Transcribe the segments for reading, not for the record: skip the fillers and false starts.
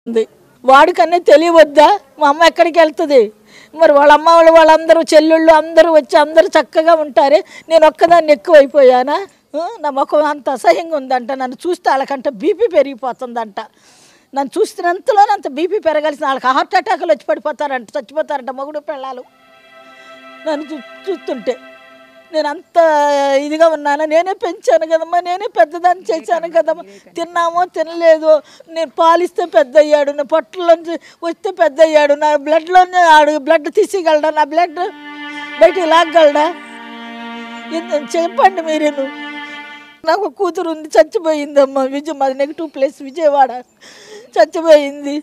ఉంది. వాడికన్నా తెలియవద్దా మా అమ్మ ఎక్కడికి వెళ్తుంది? మరి వాళ్ళ అమ్మ వాళ్ళందరూ చెల్లెళ్ళు అందరూ వచ్చి అందరూ చక్కగా ఉంటారే, నేను ఒక్కదాన్ని ఎక్కువైపోయానా? నా ముఖం అంత అసహ్యంగా ఉందంట. నన్ను చూస్తే వాళ్ళకంటే బీపీ పెరిగిపోతుందంట. నన్ను చూస్తున్నంతలోనే అంత బీపీ పెరగాల్సిన వాళ్ళకి హార్ట్ అటాకులు వచ్చి పడిపోతారంట, చచ్చిపోతారంట మొగుడు పిల్లలు. నన్ను చూస్తుంటే నేను అంత ఇదిగా ఉన్నాను. నేనే పెంచాను కదమ్మా, నేనే పెద్దదాన్ని చేశాను కదమ్మా. తిన్నామో తినలేదో, నేను పాలిస్తే పెద్ద అయ్యాడు, నా పొట్టలోంచి వస్తే పెద్ద అయ్యాడు, నా బ్లడ్లోనే ఆడు బ్లడ్ తీసేయగలడా? నా బ్లడ్ బయటికి లాగలడా? చెప్పండి మీరేను. నాకు కూతురు ఉంది, చచ్చిపోయిందమ్మా. మాది -ప్లేస్ విజయవాడ, చచ్చిపోయింది.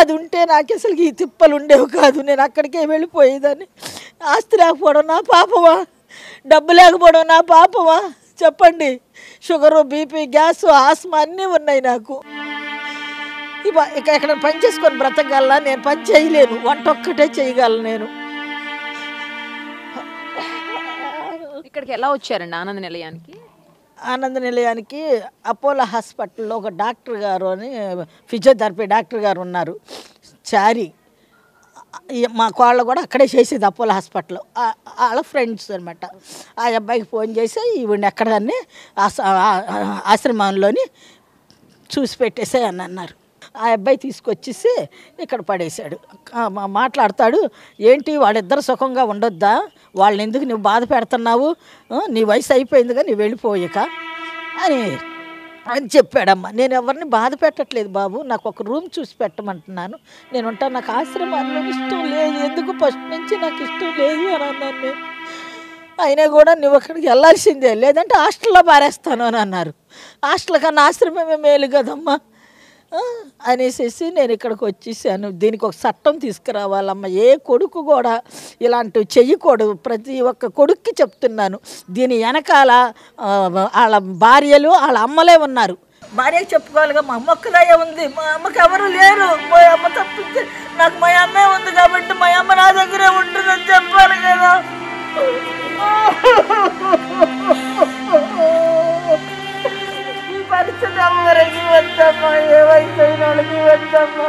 అది ఉంటే నాకు అసలు ఈ తిప్పలు ఉండేవి కాదు, నేను అక్కడికే వెళ్ళిపోయేదాన్ని. ఆస్తి లేకపోవడం నా పాపమా? డబ్బు లేకపోవడం నా పాపమా? చెప్పండి. షుగరు, బీపీ, గ్యాస్, ఆస్మా అన్నీ ఉన్నాయి నాకు. ఇక ఎక్కడ పని చేసుకొని బ్రతకగలనా? నేను పని చేయలేను, వంట ఒక్కటే చేయగలను నేను. ఇక్కడికి ఎలా వచ్చారండి ఆనంద నిలయానికి? ఆనంద నిలయానికి అపోలో హాస్పిటల్లో ఒక డాక్టర్ గారు అని, ఫిజియోథెరపీ డాక్టర్ గారు ఉన్నారు, చారీ. మా కోళ్ళు కూడా అక్కడే చేసేది అపోలో హాస్పిటల్లో. వాళ్ళ ఫ్రెండ్స్ అనమాట. ఆ అబ్బాయికి ఫోన్ చేసి ఈవిడ ఎక్కడన్నీ ఆశ్రమంలోని చూసి పెట్టేసే అని అన్నారు. ఆ అబ్బాయి తీసుకొచ్చేసి ఇక్కడ పడేశాడు. మాట్లాడతాడు, ఏంటి వాళ్ళిద్దరు సుఖంగా ఉండొద్దా? వాళ్ళని ఎందుకు నువ్వు బాధ పెడుతున్నావు? నీ వయసు అయిపోయిందిగా, నువ్వు వెళ్ళిపోయాక అని చెప్పాడమ్మా. నేను ఎవరిని బాధ పెట్టట్లేదు బాబు, నాకు ఒక రూమ్ చూసి పెట్టమంటున్నాను, నేను ఉంటాను. నాకు ఆశ్రమంలో ఇష్టం లేదు, ఎందుకు ఫస్ట్ నుంచి నాకు ఇష్టం లేదు అని అన్నాను నేను. అయినా కూడా నువ్వు అక్కడికి వెళ్ళాల్సిందే, లేదంటే హాస్టల్లో పారేస్తాను అని అన్నారు. హాస్టల్ కన్నా ఆశ్రమమే మేలు కదమ్మా అనేసి నేను ఇక్కడికి వచ్చేసాను. దీనికి ఒక చట్టం తీసుకురావాలమ్మ. ఏ కొడుకు కూడా ఇలాంటివి చెయ్యకూడదు. ప్రతి ఒక్క కొడుక్కి చెప్తున్నాను. దీని వెనకాల వాళ్ళ భార్యలు, వాళ్ళ అమ్మలే ఉన్నారు. భార్యకి చెప్పుకోవాలిగా, మా అమ్మ ఒక్కదయ్య ఉంది, మా అమ్మకి ఎవరు లేరు, మా అమ్మ తప్పితే నాకు మా అమ్మే ఉంది కాబట్టి మా అమ్మ నా దగ్గరే ఉంటుందని చెప్పాలి కదా. పరిస్థితి అమ్మవరికి వద్దమ్మా, ఏ వయసు అయిన వాళ్ళకి వద్దమ్మా.